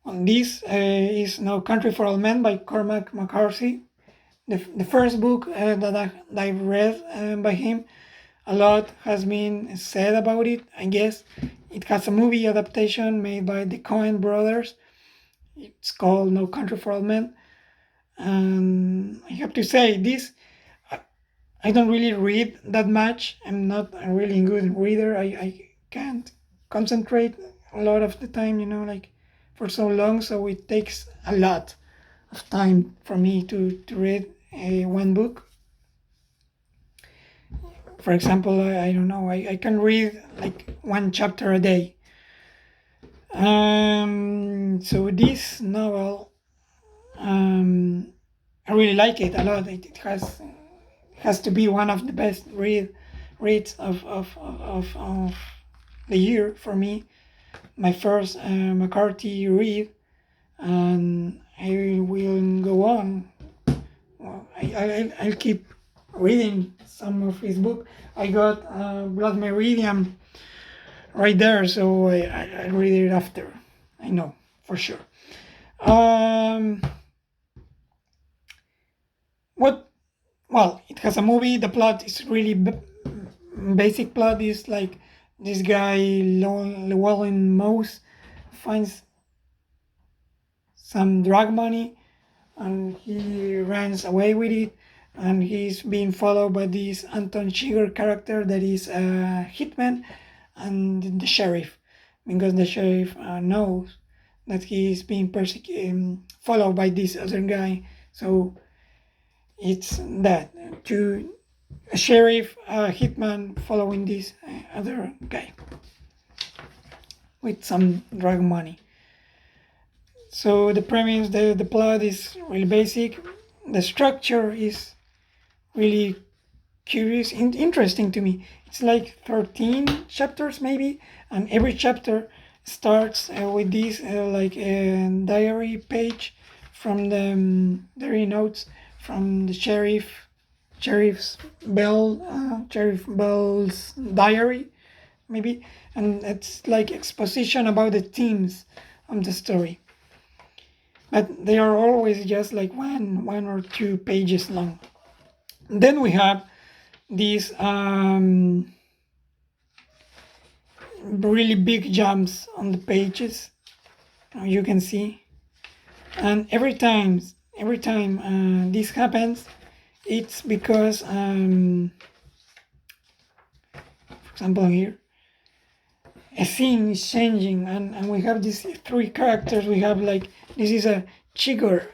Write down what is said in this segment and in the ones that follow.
This is No Country for Old Men by Cormac Mccarthy. The first book that I've read by him. A lot has been said about it, I guess. It has a movie adaptation made by the Coen brothers. It's called No Country for Old Men. And I have to say, I don't really read that much. I'm not a really good reader. I can't concentrate a lot of the time, like for so long. So it takes a lot of time for me to read one book. For example, I don't know, I can read like one chapter a day. So this novel, I really like it a lot. It has to be one of the best reads of the year for me. My first McCarthy read, and I will go on. Well, I'll keep reading some of his book. I got Blood Meridian right there, so I read it after. I know for sure. What? Well, it has a movie. The plot is really basic. Plot is like this guy Llewellyn Mouse finds some drug money, and he runs away with it, and he's being followed by this Anton Chigurh character that is a hitman and the sheriff, because the sheriff knows that he is being followed by this other guy. So it's that a sheriff, a hitman following this other guy with some drug money. So the premise, the plot is really basic. The structure is really curious and interesting to me. It's like 13 chapters maybe, and every chapter starts with this like a diary page from the diary notes from the sheriff Bell's diary maybe, and it's like exposition about the themes of the story. But they are always just like one or two pages long. Then we have these really big jumps on the pages, you can see, and every time this happens, it's because for example here a scene is changing, and we have these three characters. We have like, this is a Chigurh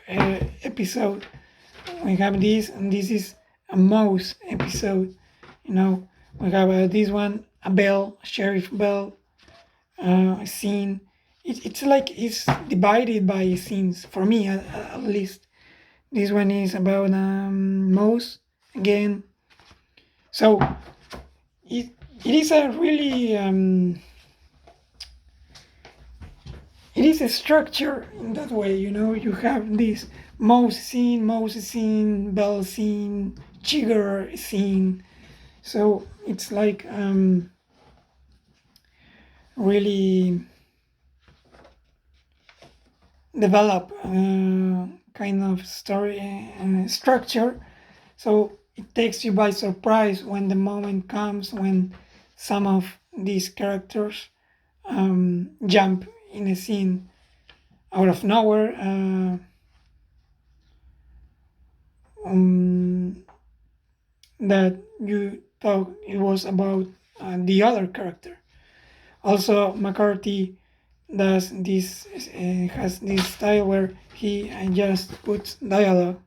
episode, we have this, and this is a Mouse episode. We have this one, a Bell, Sheriff Bell scene. It's like it's divided by scenes for me, at least. This one is about Mouse again. So it is a really it is a structure in that way. You have this Mouse scene, Bell scene, Chigurh scene. So it's like really develop kind of story structure. So it takes you by surprise when the moment comes when some of these characters jump in a scene out of nowhere. That you thought it was about the other character. Also, McCarthy does this, has this style where he just puts dialogue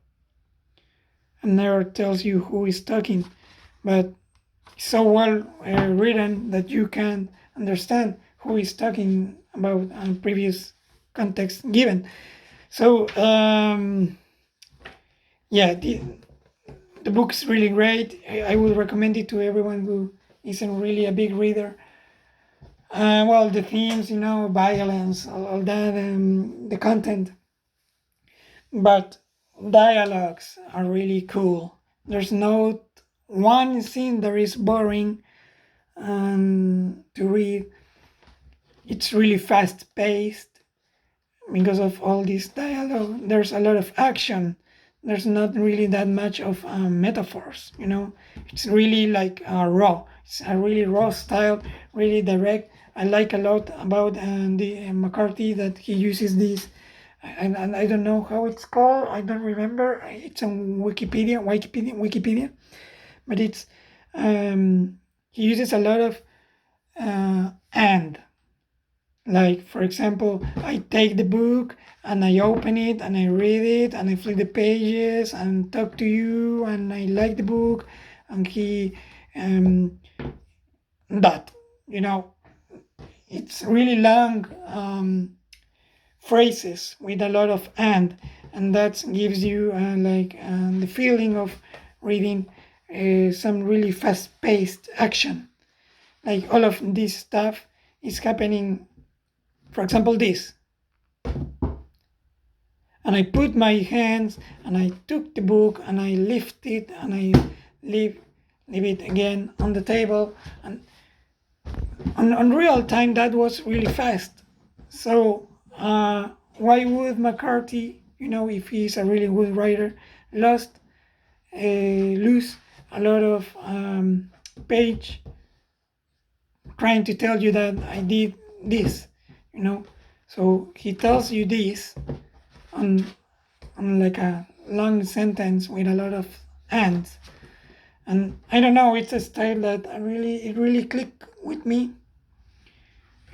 and never tells you who is talking, but it's so well written that you can understand who is talking about previous context given. So yeah, the book is really great. I would recommend it to everyone who isn't really a big reader. Well, the themes, violence, all that, the content. But dialogues are really cool. There's no one scene that is boring to read. It's really fast paced, because of all this dialogue. There's a lot of action. There's not really that much of metaphors, you know. It's really like raw. It's a really raw style, really direct. I like a lot about the McCarthy that he uses this, and I don't know how it's called. I don't remember. It's on Wikipedia, but it's he uses a lot of and. Like, for example, I take the book and I open it and I read it and I flip the pages and talk to you and I like the book, and he that, you know, it's really long phrases with a lot of and that gives you the feeling of reading some really fast-paced action. Like, all of this stuff is happening. For example, this. And I put my hands and I took the book and I lift it and I leave it again on the table. And on real time, that was really fast. So why would McCarthy, you know, if he's a really good writer, lose a lot of page trying to tell you that I did this, you know? So he tells you this on like a long sentence with a lot of ands, and I don't know. It's a style that it really clicked with me.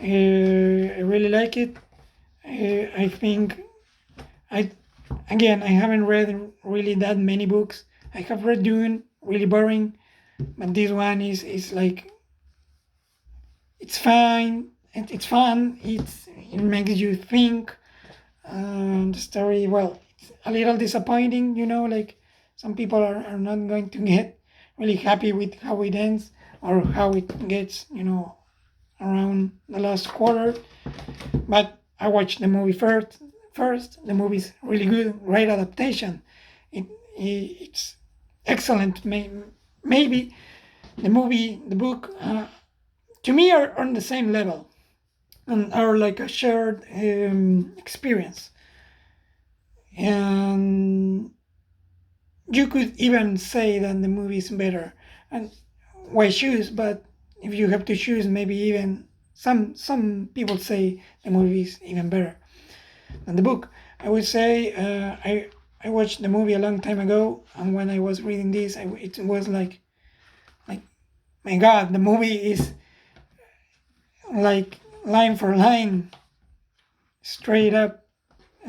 I really like it. I think I haven't read really that many books. I have read Dune, really boring, but this one is like, it's fine. It's fun. It makes you think. The story, well, it's a little disappointing, you know, like some people are not going to get really happy with how it ends or how it gets, you know, around the last quarter. But I watched the movie first. The movie's really good, great adaptation. It's excellent. Maybe the book, to me, are on the same level and are like a shared experience. And you could even say that the movie is better. And why choose? But if you have to choose, maybe even some people say the movie is even better than the book. I would say I watched the movie a long time ago, and when I was reading this, it was like my God, the movie is like line for line, straight up,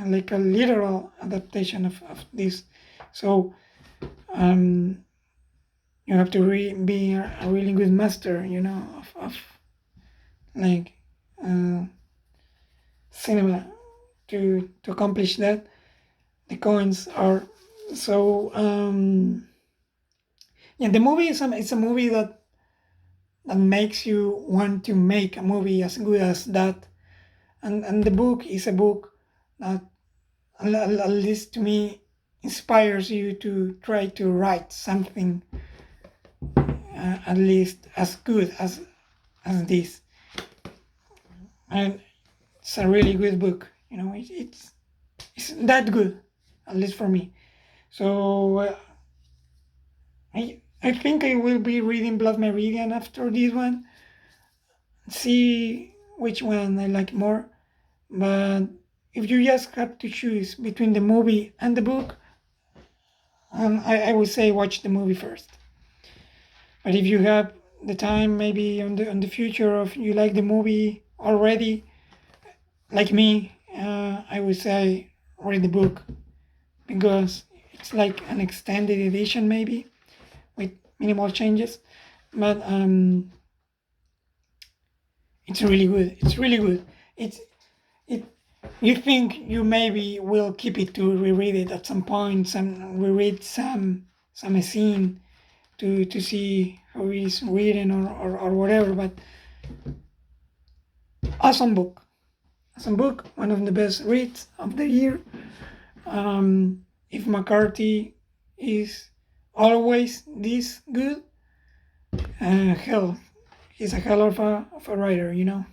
like a literal adaptation of this. So you have to be a really good master, you know, of like cinema to accomplish that. The coins are so yeah. The movie is it's a movie that makes you want to make a movie as good as that, and the book is a book that, at least to me, inspires you to try to write something at least as good as this. And it's a really good book, you know. It's that good, at least for me. So I think I will be reading Blood Meridian after this one, see which one I like more. But if you just have to choose between the movie and the book, I would say watch the movie first. But if you have the time, maybe on the future of you like the movie already, like me, I would say read the book, because it's like an extended edition, maybe with minimal changes. But it's really good. It's really good. You think you maybe will keep it to reread it at some point, reread some scene to see how he's reading or whatever. But awesome book, one of the best reads of the year. If McCarthy is always this good, hell, he's a hell of a writer, you know.